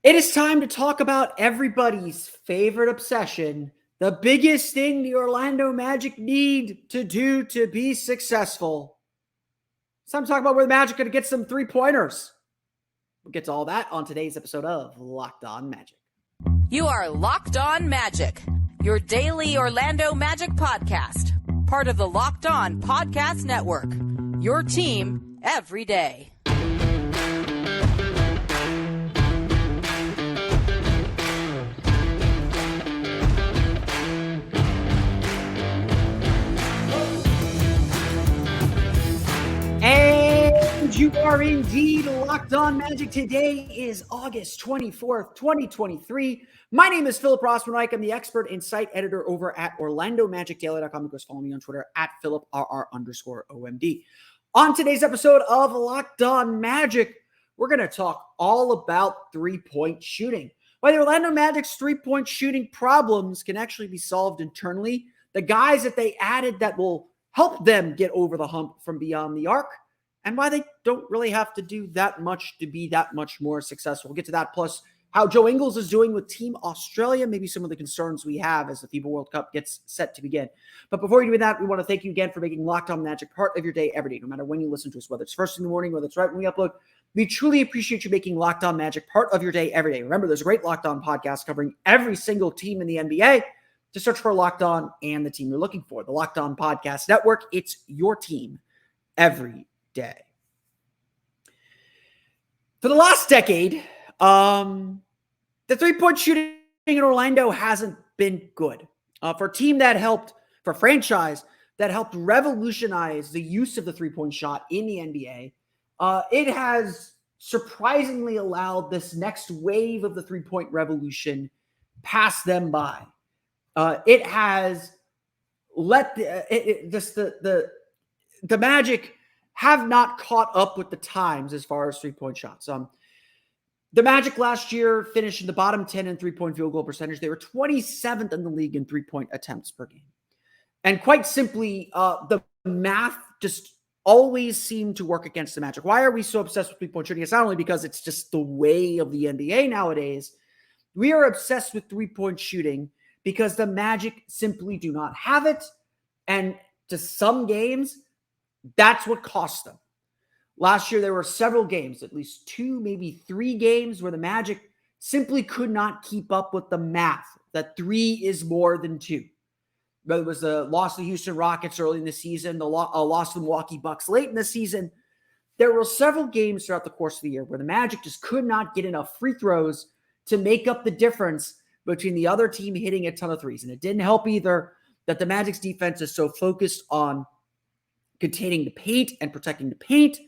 It is time to talk about everybody's favorite obsession, the biggest thing the Orlando Magic need to do to be successful. It's time to talk about where the Magic are going to get some three-pointers. We'll get to all that on today's episode of Locked On Magic. You are Locked On Magic, your daily Orlando Magic podcast, part of the Locked On Podcast Network, your team every day. And you are indeed Locked On Magic. Today is August 24th, 2023. My name is Philip Rossman-Reich. I'm the expert and site editor over at OrlandoMagicDaily.com. Of course, follow me on Twitter at PhilipRR_OMD. On today's episode of Locked On Magic, we're going to talk all about three-point shooting. Why the Orlando Magic's three-point shooting problems can actually be solved internally. The guys that they added that will help them get over the hump from beyond the arc, and why they don't really have to do that much to be that much more successful. We'll get to that, plus how Joe Ingles is doing with Team Australia, maybe some of the concerns we have as the FIBA World Cup gets set to begin. But before we do that, we want to thank you again for making Locked On Magic part of your day every day, no matter when you listen to us, whether it's first in the morning, whether it's right when we upload. We truly appreciate you making Locked On Magic part of your day every day. Remember, there's a great Locked On podcast covering every single team in the NBA. Just search for Locked On and the team you're looking for. The Locked On Podcast Network, it's your team every day. For the last decade, the three-point shooting in Orlando hasn't been good. For a team that helped, for a franchise that helped revolutionize the use of the three-point shot in the NBA, it has surprisingly allowed this next wave of the three-point revolution pass them by. It has let the Magic have not caught up with the times as far as three-point shots. The Magic last year finished in the bottom 10 in three-point field goal percentage. They were 27th in the league in three-point attempts per game. And quite simply, the math just always seemed to work against the Magic. Why are we so obsessed with three-point shooting? It's not only because it's just the way of the NBA nowadays. We are obsessed with three-point shooting because the Magic simply do not have it. And to some games, that's what cost them. Last year, there were several games, at least 2, maybe 3 games, where the Magic simply could not keep up with the math that 3 is more than 2. Whether it was the loss to the Houston Rockets early in the season, the loss to the Milwaukee Bucks late in the season, there were several games throughout the course of the year where the Magic just could not get enough free throws to make up the difference between the other team hitting a ton of threes. And it didn't help either that the Magic's defense is so focused on containing the paint and protecting the paint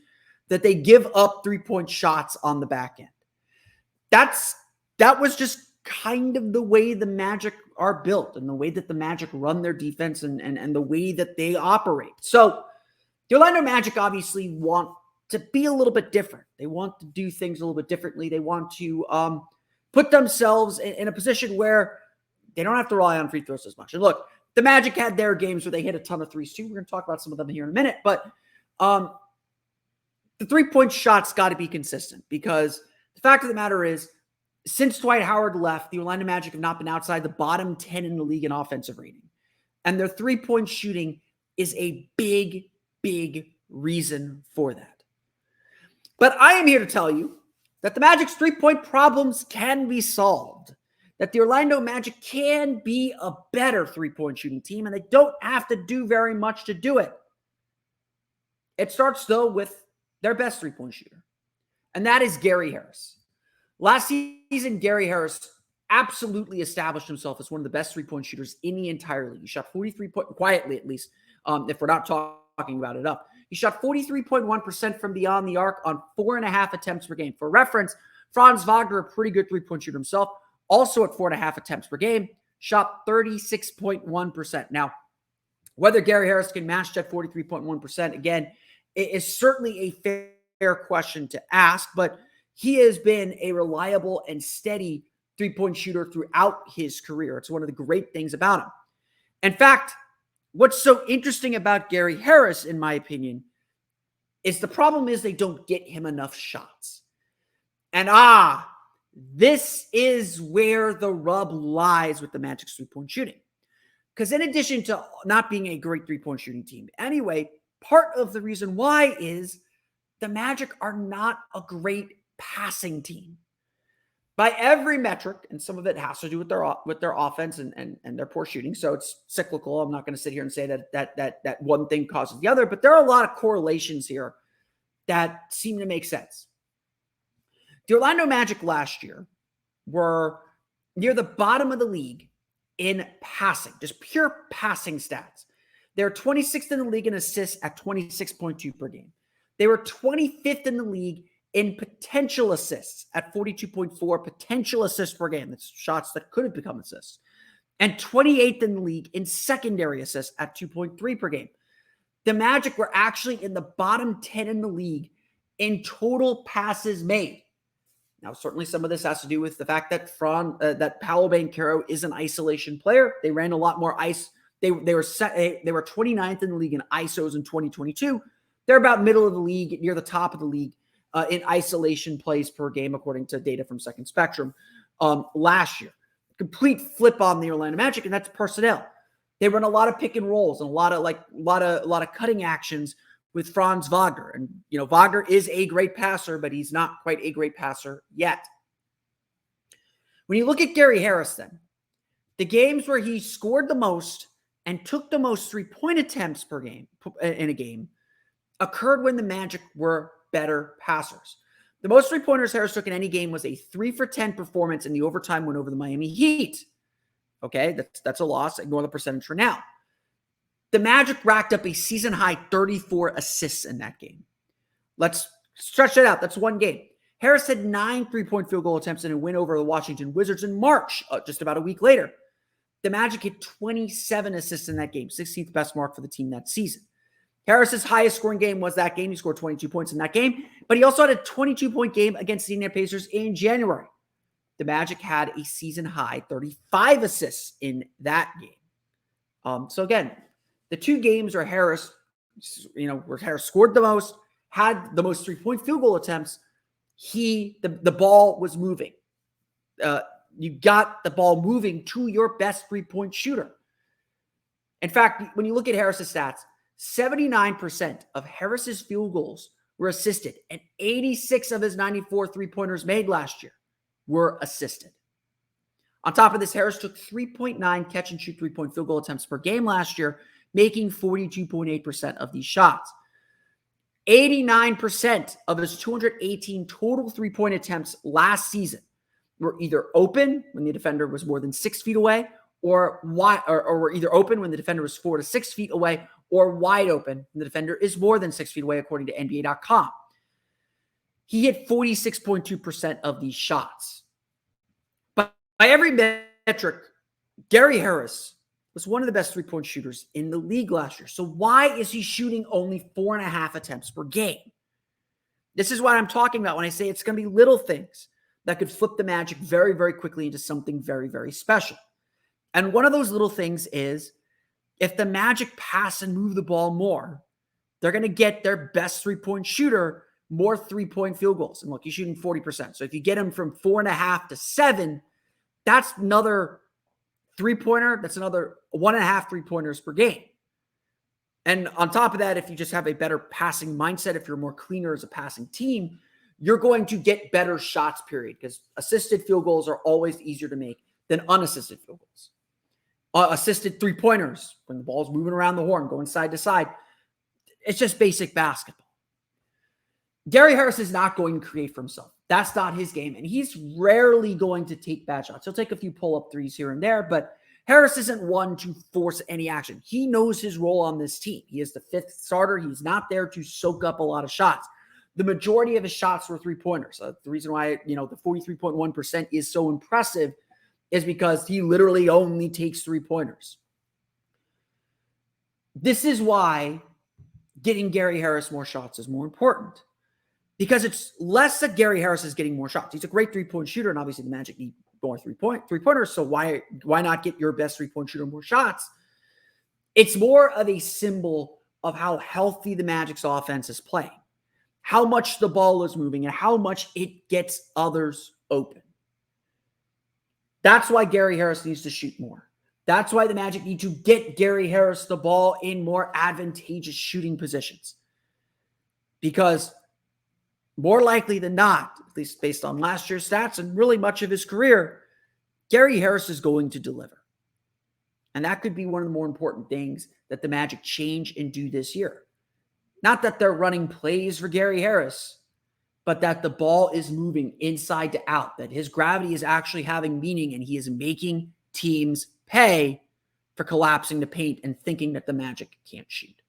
that they give up three-point shots on the back end. That was just kind of the way the Magic are built and the way that the Magic run their defense and the way that they operate. So the Orlando Magic obviously want to be a little bit different. They want to do things a little bit differently. They want to put themselves in a position where they don't have to rely on free throws as much. And look, the Magic had their games where they hit a ton of threes too. We're going to talk about some of them here in a minute. But the three-point shot's got to be consistent, because the fact of the matter is, since Dwight Howard left, the Orlando Magic have not been outside the bottom 10 in the league in offensive rating. And their three-point shooting is a big, big reason for that. But I am here to tell you that the Magic's three-point problems can be solved, that the Orlando Magic can be a better three-point shooting team, and they don't have to do very much to do it. It starts, though, with their best three-point shooter, and that is Gary Harris. Last season, Gary Harris absolutely established himself as one of the best three-point shooters in the entire league. He shot 43 quietly, at least, if we're not talking about it up. He shot 43.1% from beyond the arc on 4.5 attempts per game. For reference, Franz Wagner, a pretty good three-point shooter himself, also at 4.5 attempts per game, shot 36.1%. Now, whether Gary Harris can match that 43.1%, again, it is certainly a fair question to ask, but he has been a reliable and steady three-point shooter throughout his career. It's one of the great things about him. In fact, what's so interesting about Gary Harris, in my opinion, is the problem is they don't get him enough shots. And This is where the rub lies with the Magic's three-point shooting. Because in addition to not being a great three-point shooting team, anyway, part of the reason why is the Magic are not a great passing team. By every metric, and some of it has to do with their offense and their poor shooting, so it's cyclical. I'm not going to sit here and say that one thing causes the other, but there are a lot of correlations here that seem to make sense. The Orlando Magic last year were near the bottom of the league in passing, just pure passing stats. They're 26th in the league in assists at 26.2 per game. They were 25th in the league in potential assists at 42.4 potential assists per game. That's shots that could have become assists. And 28th in the league in secondary assists at 2.3 per game. The Magic were actually in the bottom 10 in the league in total passes made. Now, certainly some of this has to do with the fact that that Paolo Banchero is an isolation player. They ran a lot more ice. They were 29th in the league in ISOs in 2022. They're about middle of the league, near the top of the league in isolation plays per game, according to data from Second Spectrum last year. Complete flip on the Orlando Magic, and that's personnel. They run a lot of pick and rolls and a lot of cutting actions with Franz Wagner. And, Wagner is a great passer, but he's not quite a great passer yet. When you look at Gary Harris, then, the games where he scored the most and took the most three-point attempts per game in a game occurred when the Magic were better passers. The most three-pointers Harris took in any game was a 3-for-10 performance in the overtime win over the Miami Heat. Okay, that's a loss. Ignore the percentage for now. The Magic racked up a season-high 34 assists in that game. Let's stretch that out. That's one game. Harris had 9 three-point field goal attempts in a win over the Washington Wizards in March, just about a week later. The Magic hit 27 assists in that game, 16th best mark for the team that season. Harris's highest scoring game was that game. He scored 22 points in that game, but he also had a 22-point game against the Indiana Pacers in January. The Magic had a season-high 35 assists in that game. So again, the two games where Harris scored the most, had the most three-point field goal attempts, the ball was moving. You got the ball moving to your best three-point shooter. In fact, when you look at Harris's stats, 79% of Harris's field goals were assisted, and 86 of his 94 three-pointers made last year were assisted. On top of this, Harris took 3.9 catch-and-shoot three-point field goal attempts per game last year, making 42.8% of these shots. 89% of his 218 total three-point attempts last season were either open when the defender was more than 6 feet away, or were either open when the defender was 4 to 6 feet away, or wide open when the defender is more than 6 feet away, according to NBA.com. He hit 46.2% of these shots. But by every metric, Gary Harris was one of the best three-point shooters in the league last year. So why is he shooting only 4.5 attempts per game? This is what I'm talking about when I say it's going to be little things that could flip the Magic very, very quickly into something very, very special. And one of those little things is if the Magic pass and move the ball more, they're going to get their best three-point shooter more three-point field goals. And look, he's shooting 40%. So if you get him from 4.5 to 7, that's another three-pointer. That's another 1.5 three-pointers per game. And on top of that, if you just have a better passing mindset, if you're more cleaner as a passing team, you're going to get better shots, period, because assisted field goals are always easier to make than unassisted field goals. Assisted three-pointers, when the ball's moving around the horn, going side to side, it's just basic basketball. Gary Harris is not going to create for himself. That's not his game, and he's rarely going to take bad shots. He'll take a few pull-up threes here and there, but Harris isn't one to force any action. He knows his role on this team. He is the 5th starter. He's not there to soak up a lot of shots. The majority of his shots were three-pointers. The reason why, the 43.1% is so impressive is because he literally only takes three-pointers. This is why getting Gary Harris more shots is more important. Because it's less that Gary Harris is getting more shots. He's a great three-point shooter, and obviously the Magic need more three-pointers, so why not get your best three-point shooter more shots? It's more of a symbol of how healthy the Magic's offense is playing, how much the ball is moving, and how much it gets others open. That's why Gary Harris needs to shoot more. That's why the Magic need to get Gary Harris the ball in more advantageous shooting positions. Because more likely than not, at least based on last year's stats and really much of his career, Gary Harris is going to deliver. And that could be one of the more important things that the Magic change and do this year. Not that they're running plays for Gary Harris, but that the ball is moving inside to out, that his gravity is actually having meaning and he is making teams pay for collapsing the paint and thinking that the Magic can't shoot.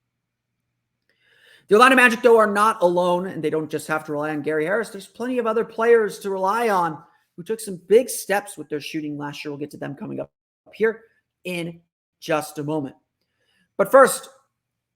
The Orlando Magic, though, are not alone, and they don't just have to rely on Gary Harris. There's plenty of other players to rely on who took some big steps with their shooting last year. We'll get to them coming up here in just a moment. But first,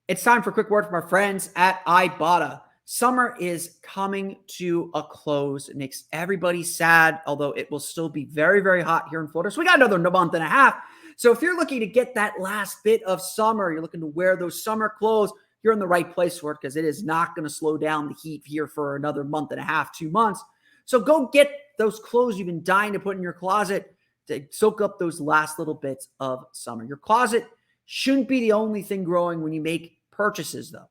it's time for a quick word from our friends at Ibotta. Summer is coming to a close. It makes everybody sad, although it will still be very, very hot here in Florida. So we got another month and a half. So if you're looking to get that last bit of summer, you're looking to wear those summer clothes, you're in the right place for it because it is not going to slow down the heat here for another month and a half, 2 months. So go get those clothes you've been dying to put in your closet to soak up those last little bits of summer. Your closet shouldn't be the only thing growing when you make purchases, though.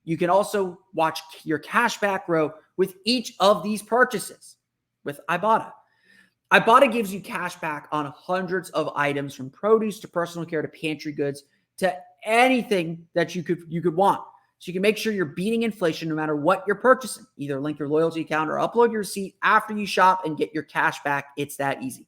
You can also watch your cashback grow with each of these purchases with Ibotta. Ibotta gives you cash back on hundreds of items from produce to personal care to pantry goods to anything that you could want. So you can make sure you're beating inflation no matter what you're purchasing. Either link your loyalty account or upload your receipt after you shop and get your cash back. It's that easy.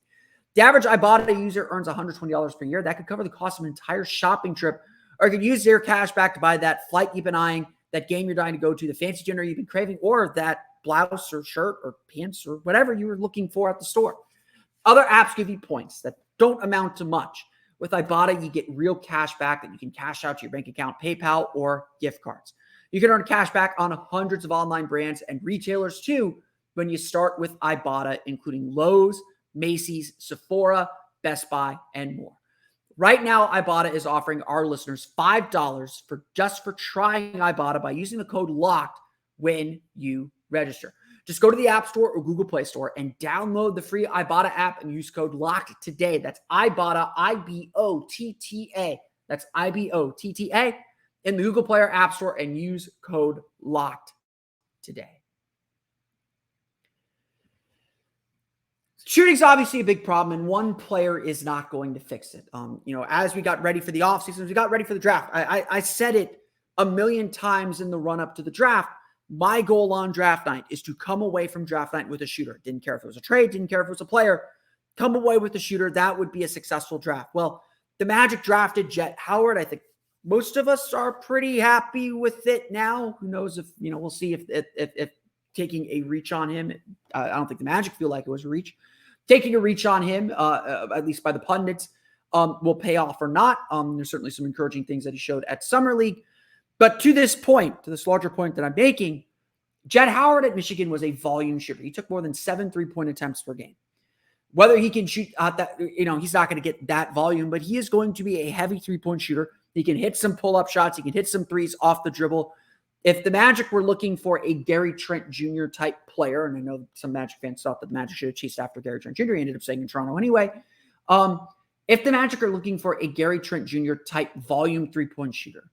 The average Ibotta user earns $120 per year. That could cover the cost of an entire shopping trip, or you could use their cash back to buy that flight you've been eyeing, that game you're dying to go to, the fancy dinner you've been craving, or that blouse or shirt or pants or whatever you were looking for at the store. Other apps give you points that don't amount to much. With Ibotta, you get real cash back that you can cash out to your bank account, PayPal, or gift cards. You can earn cash back on hundreds of online brands and retailers too when you start with Ibotta, including Lowe's, Macy's, Sephora, Best Buy, and more. Right now, Ibotta is offering our listeners $5 for trying Ibotta by using the code LOCKED when you register. Just go to the App Store or Google Play Store and download the free Ibotta app and use code LOCKED today. That's Ibotta, I-B-O-T-T-A. That's I-B-O-T-T-A in the Google Play or App Store and use code LOCKED today. Shooting's obviously a big problem, and one player is not going to fix it. As we got ready for the offseason, as we got ready for the draft, I said it a million times in the run-up to the draft. My goal on draft night is to come away from draft night with a shooter. Didn't care if it was a trade, didn't care if it was a player. Come away with a shooter. That would be a successful draft. Well, the Magic drafted Jet Howard. I think most of us are pretty happy with it now. Who knows if, we'll see if taking a reach on him. I don't think the Magic feel like it was a reach. Taking a reach on him, at least by the pundits, will pay off or not. There's certainly some encouraging things that he showed at Summer League. But to this larger point that I'm making, Jet Howard at Michigan was a volume shooter. He took more than 7 3-point attempts per game. Whether he can shoot that, he's not going to get that volume, but he is going to be a heavy 3-point shooter. He can hit some pull-up shots. He can hit some threes off the dribble. If the Magic were looking for a Gary Trent Jr. type player, and I know some Magic fans thought that the Magic should have chased after Gary Trent Jr., he ended up staying in Toronto anyway. If the Magic are looking for a Gary Trent Jr. type volume 3-point shooter,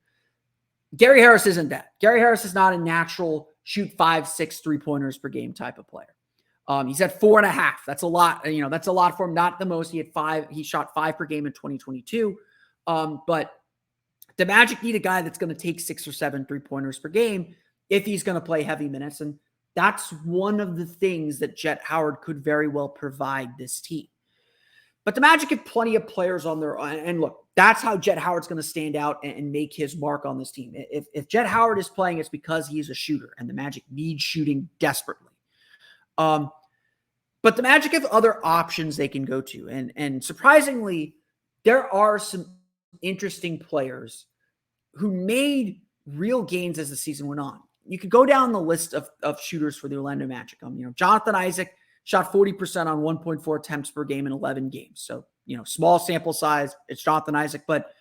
Gary Harris isn't that. Gary Harris is not a natural shoot 5, 6 3-pointers per game type of player. He's at 4.5. That's a lot. That's a lot for him. Not the most. He had 5. He shot 5 per game in 2022. But the Magic need a guy that's going to take 6 or 7 3-pointers per game if he's going to play heavy minutes. And that's one of the things that Jet Howard could very well provide this team. But the Magic have plenty of players on their own. And look, that's how Jet Howard's going to stand out and make his mark on this team. If Jet Howard is playing, it's because he's a shooter, and the Magic need shooting desperately. But the Magic have other options they can go to. And surprisingly, there are some interesting players who made real gains as the season went on. You could go down the list of shooters for the Orlando Magic. Jonathan Isaac shot 40% on 1.4 attempts per game in 11 games. So, small sample size. It's Jonathan Isaac, but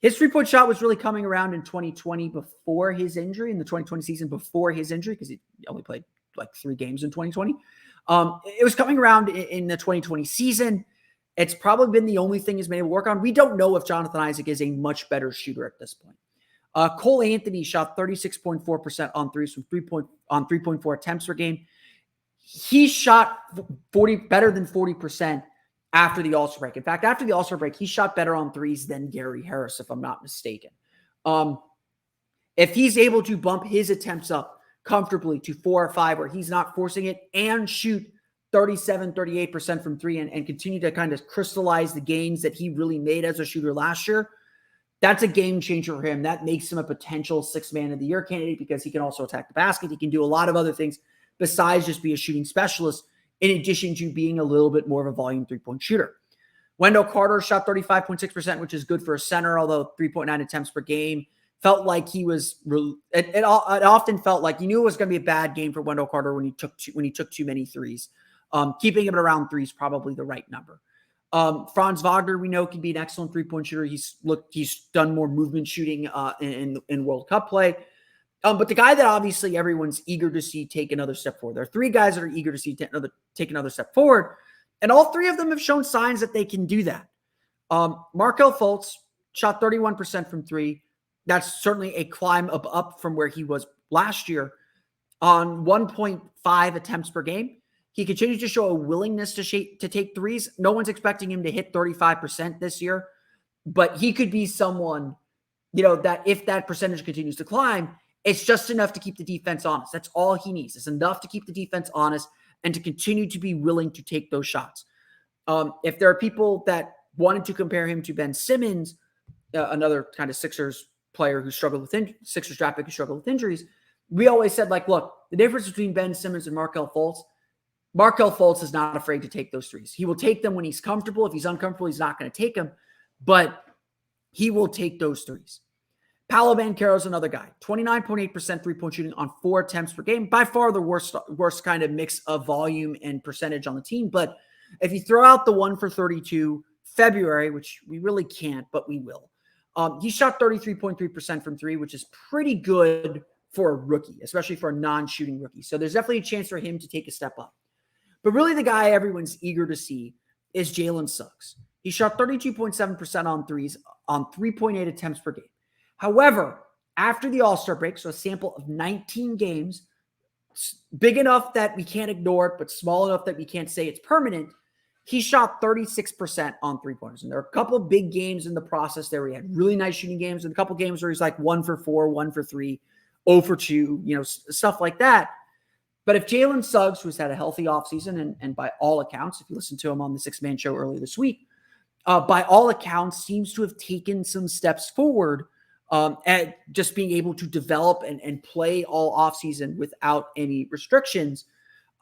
his 3-point shot was really coming around in 2020 before his injury, in the 2020 season before his injury, because he only played like 3 games in 2020. It was coming around in the 2020 season. It's probably been the only thing he's been able to work on. We don't know if Jonathan Isaac is a much better shooter at this point. Cole Anthony shot 36.4% on threes from 3.4 attempts per game. He shot better than 40% after the All-Star break. In fact, after the All-Star break, he shot better on threes than Gary Harris, if I'm not mistaken. If he's able to bump his attempts up comfortably to 4 or 5, where he's not forcing it, and shoot 37, 38% from three and continue to kind of crystallize the gains that he really made as a shooter last year, that's a game changer for him. That makes him a potential 6th man of the year candidate because he can also attack the basket. He can do a lot of other things besides just be a shooting specialist, in addition to being a little bit more of a volume 3-point shooter. Wendell Carter shot 35.6%, which is good for a center, although 3.9 attempts per game. Felt like he was it often felt like you knew it was going to be a bad game for Wendell Carter when he took too many threes. Keeping him at around 3 is probably the right number. Franz Wagner, we know, can be an excellent 3-point shooter. He's done more movement shooting in World Cup play. But the guy that obviously everyone's eager to see take another step forward. There are 3 guys that are eager to see take another step forward, and all 3 of them have shown signs that they can do that. Markelle Fultz shot 31% from 3. That's certainly a climb up from where he was last year on 1.5 attempts per game. He continues to show a willingness to take threes. No one's expecting him to hit 35% this year, but he could be someone, that if that percentage continues to climb, it's just enough to keep the defense honest. That's all he needs. It's enough to keep the defense honest and to continue to be willing to take those shots. If there are people that wanted to compare him to Ben Simmons, another kind of Sixers player who struggled with Sixers draft pick who struggled with injuries, we always said, look, the difference between Ben Simmons and Markelle Fultz is not afraid to take those threes. He will take them when he's comfortable. If he's uncomfortable, he's not going to take them, but he will take those threes. Paolo Banchero is another guy, 29.8% 3-point shooting on 4 attempts per game. By far the worst kind of mix of volume and percentage on the team. But if you throw out the 1 for 32 February, which we really can't, but we will, he shot 33.3% from 3, which is pretty good for a rookie, especially for a non-shooting rookie. So there's definitely a chance for him to take a step up. But really the guy everyone's eager to see is Jalen Suggs. He shot 32.7% on threes on 3.8 attempts per game. However, after the All-Star break, so a sample of 19 games, big enough that we can't ignore it, but small enough that we can't say it's permanent, he shot 36% on 3-pointers. And there are a couple of big games in the process there where he had really nice shooting games and a couple of games where he's like 1 for 4, 1 for 3, 0 for 2, stuff like that. But if Jalen Suggs, who's had a healthy offseason, and by all accounts, if you listen to him on the 6-Man Show earlier this week, by all accounts, seems to have taken some steps forward at just being able to develop and play all offseason without any restrictions,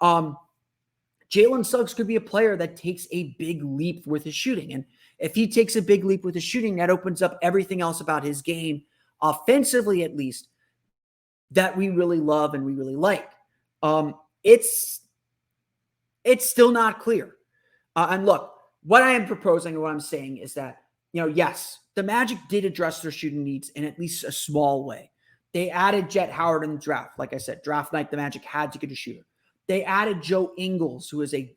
Jalen Suggs could be a player that takes a big leap with his shooting. And if he takes a big leap with his shooting, that opens up everything else about his game, offensively at least, that we really love and we really like. It's still not clear. And look, what I am proposing and what I'm saying is that, yes, the Magic did address their shooting needs in at least a small way. They added Dwight Howard in the draft. Like I said, draft night, the Magic had to get a shooter. They added Joe Ingles, who is an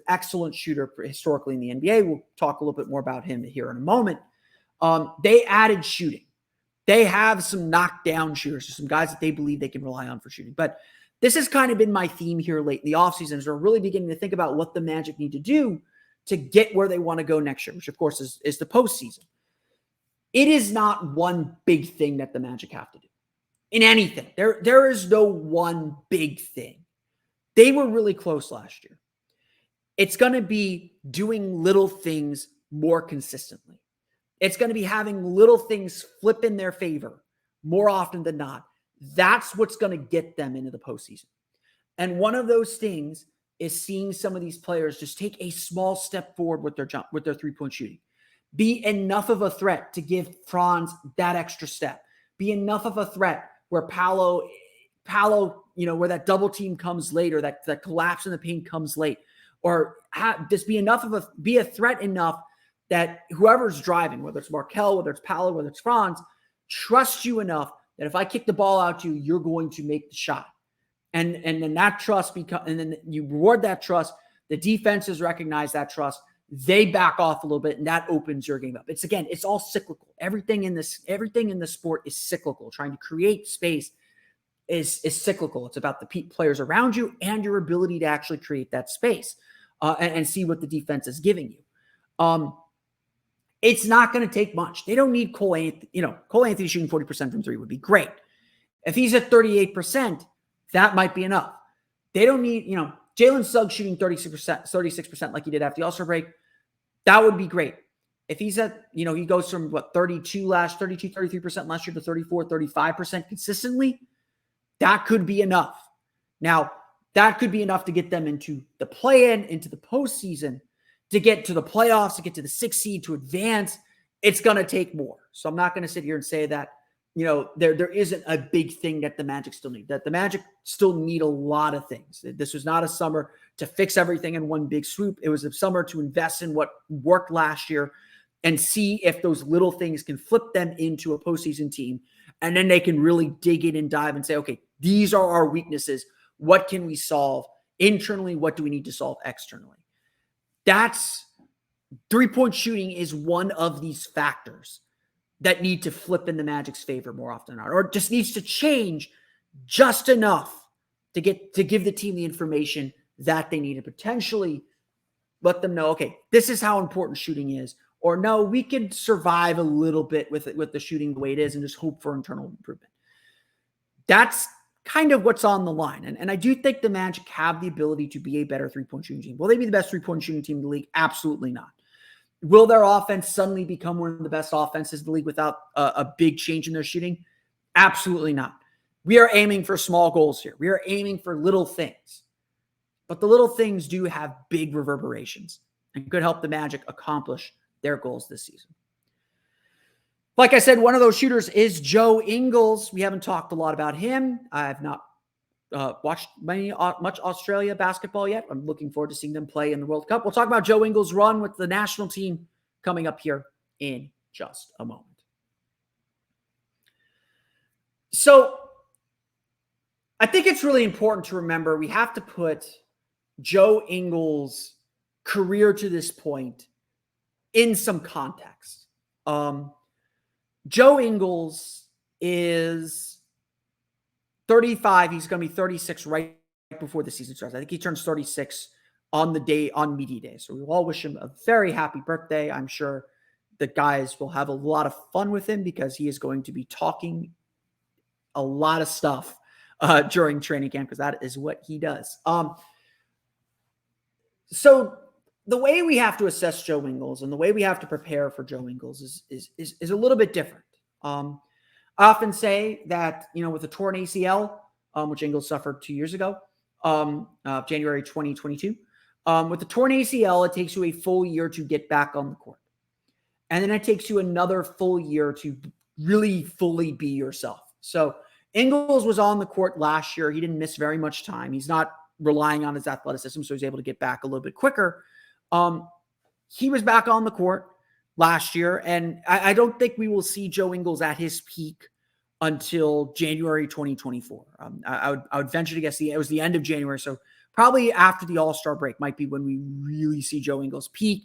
excellent shooter historically in the NBA. We'll talk a little bit more about him here in a moment. They added shooting. They have some knockdown shooters, some guys that they believe they can rely on for shooting. But this has kind of been my theme here late in the offseason, as we're really beginning to think about what the Magic need to do to get where they want to go next year, which, of course, is the postseason. It is not one big thing that the Magic have to do in anything. There is no one big thing. They were really close last year. It's going to be doing little things more consistently. It's going to be having little things flip in their favor more often than not. That's what's going to get them into the postseason. And one of those things is seeing some of these players just take a small step forward with their 3-point shooting. Be enough of a threat to give Franz that extra step. Be enough of a threat where Paolo, where that double team comes later, that collapse in the paint comes late, or just be a threat enough that whoever's driving, whether it's Markelle, whether it's Paolo, whether it's Franz, trusts you enough that if I kick the ball out to you, you're going to make the shot. And then that trust and then you reward that trust. The defenses recognize that trust. they back off a little bit, and that opens your game up. It's all cyclical. Everything in the sport is cyclical. Trying to create space is cyclical. It's about the players around you and your ability to actually create that space and see what the defense is giving you. It's not going to take much. They don't need Cole Anthony. Cole Anthony shooting 40% from three would be great. If he's at 38%, that might be enough. They don't need, Jalen Suggs shooting 36% like he did after the All-Star break. That would be great. If he's at, he goes from 33% last year to 34, 35% consistently, that could be enough. Now, that could be enough to get them into the play-in, into the postseason, to get to the playoffs, to get to the 6th seed, to advance. It's going to take more. So I'm not going to sit here and say that, there isn't a big thing that the Magic still need. That the Magic still need a lot of things. This was not a summer to fix everything in one big swoop. It was a summer to invest in what worked last year and see if those little things can flip them into a postseason team. And then they can really dig in and dive and say, okay, these are our weaknesses. What can we solve internally? What do we need to solve externally? That's three-point shooting is one of these factors that need to flip in the Magic's favor more often than not, or just needs to change just enough to give the team the information that they need to potentially let them know, okay, this is how important shooting is, or no, we can survive a little bit with the shooting the way it is and just hope for internal improvement. That's kind of what's on the line. And I do think the Magic have the ability to be a better three-point shooting team. Will they be the best three-point shooting team in the league? Absolutely not. Will their offense suddenly become one of the best offenses in the league without a big change in their shooting? Absolutely not. We are aiming for small goals here. We are aiming for little things. But the little things do have big reverberations and could help the Magic accomplish their goals this season. Like I said, one of those shooters is Joe Ingles. We haven't talked a lot about him. I have not watched much Australia basketball yet. I'm looking forward to seeing them play in the World Cup. We'll talk about Joe Ingles' run with the national team coming up here in just a moment. So I think it's really important to remember we have to put Joe Ingles' career to this point in some context. Joe Ingles is 35. He's going to be 36 right before the season starts. I think he turns 36 on media day. So we all wish him a very happy birthday. I'm sure the guys will have a lot of fun with him because he is going to be talking a lot of stuff during training camp because that is what he does. So the way we have to assess Joe Ingles and the way we have to prepare for Joe Ingles is a little bit different. I often say that, with a torn ACL, which Ingles suffered 2 years ago, January 2022, with the torn ACL, it takes you a full year to get back on the court. And then it takes you another full year to really fully be yourself. So Ingles was on the court last year. He didn't miss very much time. He's not relying on his athleticism, so he's able to get back a little bit quicker. He was back on the court last year, and I don't think we will see Joe Ingles at his peak until January 2024. I would venture to guess it was the end of January, so probably after the All-Star break might be when we really see Joe Ingles peak,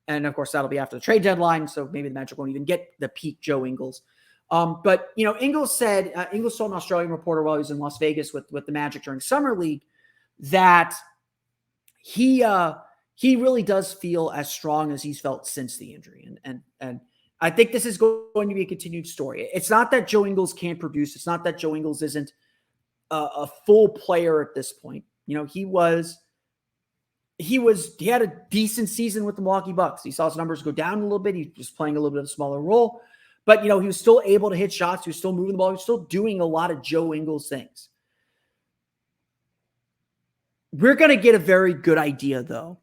and of course that'll be after the trade deadline, so maybe the Magic won't even get the peak Joe Ingles. But Ingles said, Ingles told an Australian reporter while he was in Las Vegas with the Magic during Summer League that he really does feel as strong as he's felt since the injury. And I think this is going to be a continued story. It's not that Joe Ingles can't produce. It's not that Joe Ingles isn't a full player at this point. He had a decent season with the Milwaukee Bucks. He saw his numbers go down a little bit. He was playing a little bit of a smaller role, but he was still able to hit shots. He was still moving the ball. He was still doing a lot of Joe Ingles things. We're going to get a very good idea, though,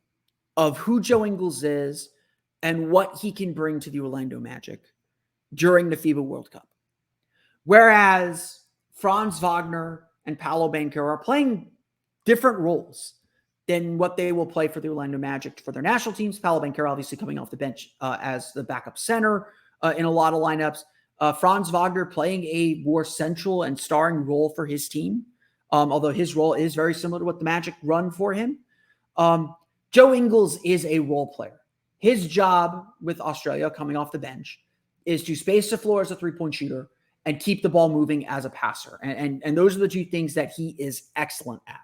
of who Joe Ingles is and what he can bring to the Orlando Magic during the FIBA World Cup. Whereas Franz Wagner and Paolo Banchero are playing different roles than what they will play for the Orlando Magic for their national teams. Paolo Banchero obviously coming off the bench as the backup center in a lot of lineups. Franz Wagner playing a more central and starring role for his team, although his role is very similar to what the Magic run for him. Joe Ingles is a role player. his job with Australia coming off the bench is to space the floor as a three-point shooter and keep the ball moving as a passer. And those are the two things that he is excellent at.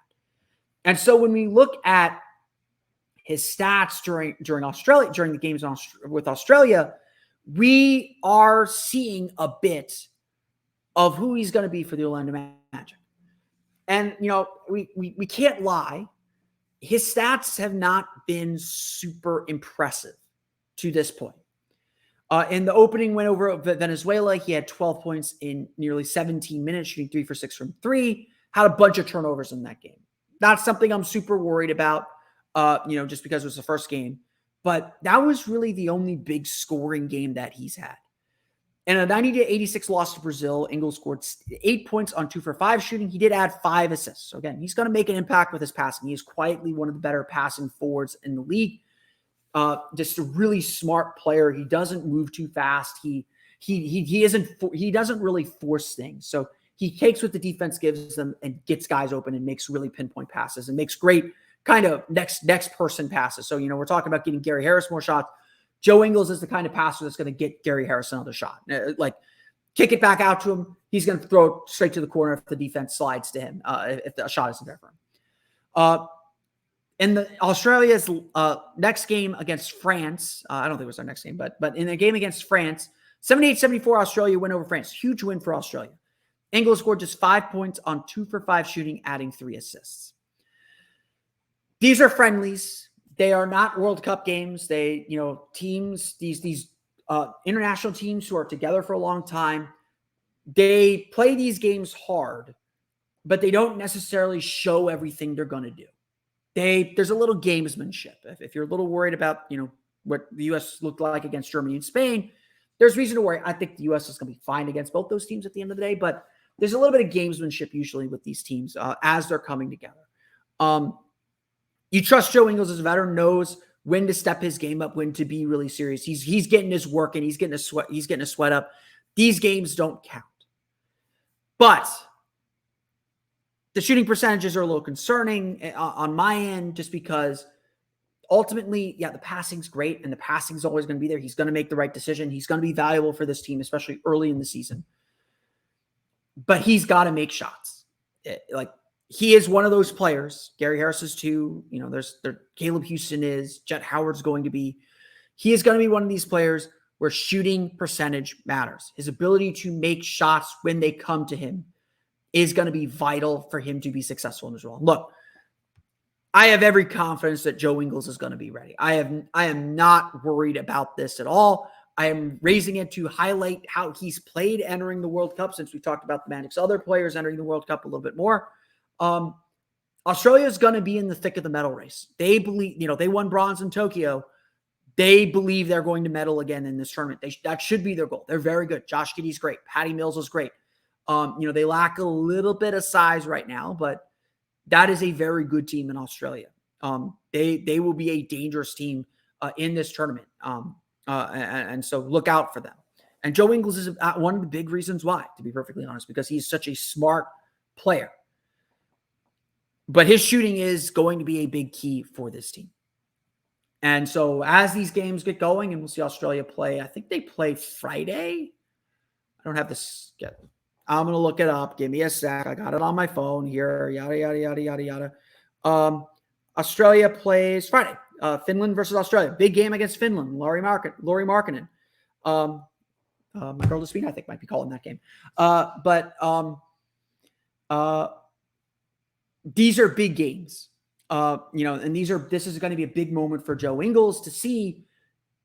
And so when we look at his stats during the games with Australia, we are seeing a bit of who he's going to be for the Orlando Magic. And, we can't lie. His stats have not been super impressive to this point. In the opening win over Venezuela, he had 12 points in nearly 17 minutes, shooting 3 for 6 from 3, had a bunch of turnovers in that game. Not something I'm super worried about, just because it was the first game. But that was really the only big scoring game that he's had. In a 90-86 loss to Brazil, Ingles scored 8 points on 2 for 5 shooting. He did add 5 assists. So again, he's going to make an impact with his passing. He is quietly one of the better passing forwards in the league. Just a really smart player. He doesn't move too fast. He doesn't really force things. So he takes what the defense gives them and gets guys open and makes really pinpoint passes and makes great kind of next person passes. So, we're talking about getting Gary Harris more shots. Joe Ingles is the kind of passer that's going to get Gary Harris another shot. Like, kick it back out to him. He's going to throw it straight to the corner if the defense slides to him, if the shot isn't there for him. In Australia's next game against France, I don't think it was our next game, but in the game against France, 78-74, Australia win over France. Huge win for Australia. Ingles scored just 5 points on 2 for 5 shooting, adding 3 assists. These are friendlies. They are not World Cup games. They, teams, these international teams who are together for a long time, they play these games hard, but they don't necessarily show everything they're going to do. There's a little gamesmanship. If you're a little worried about, what the U.S. looked like against Germany and Spain, there's reason to worry. I think the U.S. is going to be fine against both those teams at the end of the day, but there's a little bit of gamesmanship usually with these teams as they're coming together. You trust Joe Ingles as a veteran, knows when to step his game up, when to be really serious. He's getting his work and he's getting a sweat up. These games don't count. But the shooting percentages are a little concerning on my end, just because ultimately, the passing's great and the passing's always going to be there. He's going to make the right decision. He's going to be valuable for this team, especially early in the season. But he's got to make shots. He is one of those players. Gary Harris is too. Caleb Houston is. Jet Howard's going to be. He is going to be one of these players where shooting percentage matters. His ability to make shots when they come to him is going to be vital for him to be successful in his role. Look, I have every confidence that Joe Ingles is going to be ready. I am not worried about this at all. I am raising it to highlight how he's played entering the World Cup, since we talked about the Magic's other players entering the World Cup a little bit more. Australia is going to be in the thick of the medal race. They believe, they won bronze in Tokyo. They believe they're going to medal again in this tournament. That should be their goal. They're very good. Josh Giddey's great. Patty Mills is great. They lack a little bit of size right now, but that is a very good team in Australia. They will be a dangerous team in this tournament. And so look out for them. And Joe Ingles is one of the big reasons why, to be perfectly honest, because he's such a smart player. But his shooting is going to be a big key for this team. And so as these games get going, and we'll see Australia play, I think they play Friday. I don't have this yet. I'm going to look it up. Give me a sec. I got it on my phone here. Yada, yada, yada, yada, yada. Australia plays Friday. Finland versus Australia. Big game against Finland. Lauri Markkanen. My girl Despina, I think, might be calling that game. These are big games. And this is going to be a big moment for Joe Ingles to see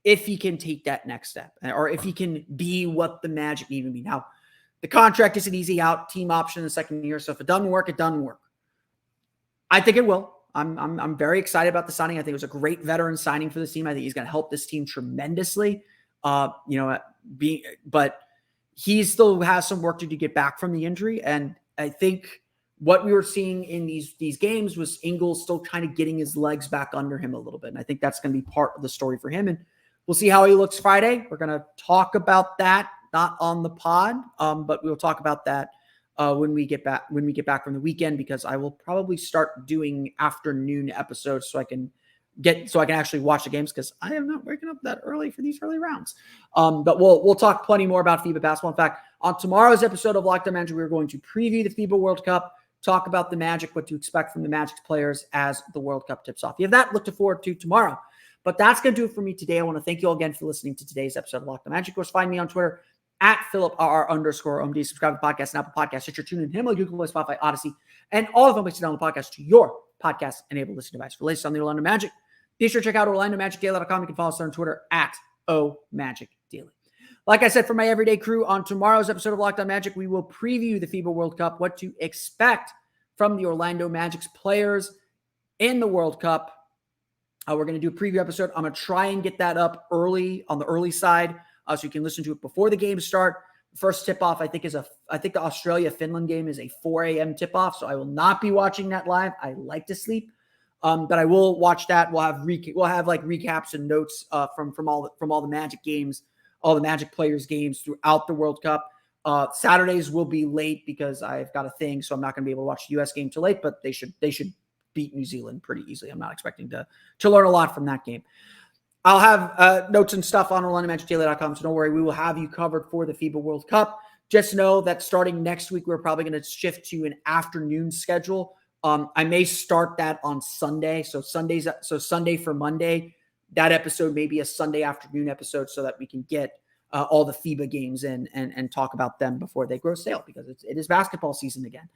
if he can take that next step, or if he can be what the Magic need to be. Now, the contract is an easy out, team option in the second year. So if it doesn't work, it doesn't work. I think it will. I'm very excited about the signing. I think it was a great veteran signing for this team. I think he's going to help this team tremendously. But he still has some work to do to get back from the injury. And I think what we were seeing in these games was Ingles still kind of getting his legs back under him a little bit. And I think that's going to be part of the story for him. And we'll see how he looks Friday. We're going to talk about that, not on the pod, but we'll talk about that when we get back from the weekend, because I will probably start doing afternoon episodes so I can so I can actually watch the games because I am not waking up that early for these early rounds. But we'll talk plenty more about FIBA basketball. In fact, on tomorrow's episode of Locked On Magic, we're going to preview the FIBA World Cup, talk about the Magic, what to expect from the Magic's players as the World Cup tips off. You have that look forward to tomorrow. But that's going to do it for me today. I want to thank you all again for listening to today's episode of Locked On Magic. Of course, find me on Twitter at @PhilipRR_OMD. Subscribe to the podcast and Apple Podcasts. Stitcher, TuneIn, Himalaya, Google Play, Spotify, Odyssey, and all of them makes it down the podcast to your podcast-enabled listening device. For latest on the Orlando Magic, be sure to check out OrlandoMagicDaily.com. You can follow us on Twitter at @OMagicDaily. Like I said, for my everyday crew, on tomorrow's episode of Locked On Magic, we will preview the FIBA World Cup, what to expect from the Orlando Magic's players in the World Cup. We're going to do a preview episode. I'm going to try and get that up early on the early side so you can listen to it before the games start. The first tip-off, I think the Australia-Finland game is a 4 a.m. tip-off, so I will not be watching that live. I like to sleep, but I will watch that. We'll have recaps and notes from all the Magic games, all the Magic players' games throughout the World Cup. Saturdays will be late because I've got a thing, so I'm not going to be able to watch the U.S. game too late, but they should beat New Zealand pretty easily. I'm not expecting to learn a lot from that game. I'll have notes and stuff on OrlandoMagicDaily.com, so don't worry. We will have you covered for the FIBA World Cup. Just know that starting next week, we're probably going to shift to an afternoon schedule. I may start that on Sunday. So Sunday for Monday, that episode may be a Sunday afternoon episode so that we can get all the FIBA games in and talk about them before they grow stale because it is basketball season again.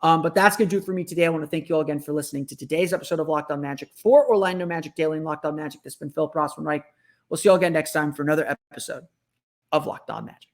But that's going to do it for me today. I want to thank you all again for listening to today's episode of Locked On Magic for Orlando Magic Daily and Locked On Magic. This has been Phil Rossman-Reich. We'll see you all again next time for another episode of Locked On Magic.